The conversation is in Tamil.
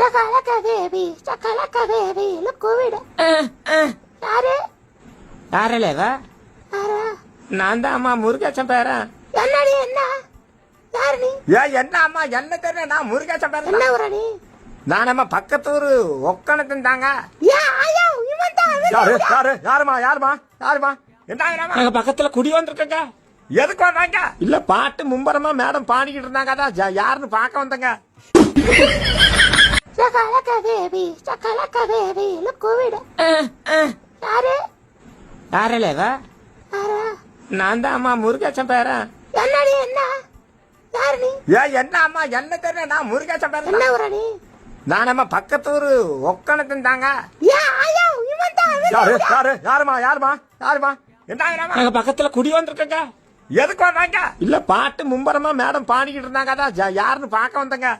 Chakalaka baby, look COVID. யாரு யாரலேவா? யாரா? நான் தான் அம்மா முருகேசன் பேரன். என்னடி என்ன? யாரு நீ? என்ன அம்மா என்ன தெரியல, நான் முருகேசன் பேரன். என்ன ஊரா நீ? நானம்மா பக்கத்தூரு ஒக்கணத்தின் தாங்க. ஐயோ இவன் தான். யாருமா என்ன பக்கத்துல குடி வந்திருக்கங்க. எதுக்கு வந்தாங்க? இல்ல பாட்டு மும்பரமா மேடம் பாடிக்கிட்டு இருந்தாங்க, அதான் யாருன்னு பார்க்க வந்தங்க. Chakalaka baby, look COVID. யாரு? யாரலேவா? யாரா? நான் தான் அம்மா முருகேசன் பேரன். என்னடி என்ன? யாரு நீ? என்ன அம்மா என்ன தெரியல, நான் முருகேசன் பேரன். என்ன ஊரா நீ? நானம்மா பக்கத்தூரு ஒக்கணத்தின் தாங்க. ஐயோ இவன் தான். யாருமா என்ன பக்கத்துல குடி வந்திருக்கங்க. எதுக்கு வந்தாங்க? இல்ல பாட்டு மும்பரமா மேடம் பாடிக்கிட்டு இருந்தாங்க, அதான் யாருன்னு பார்க்க வந்தங்க.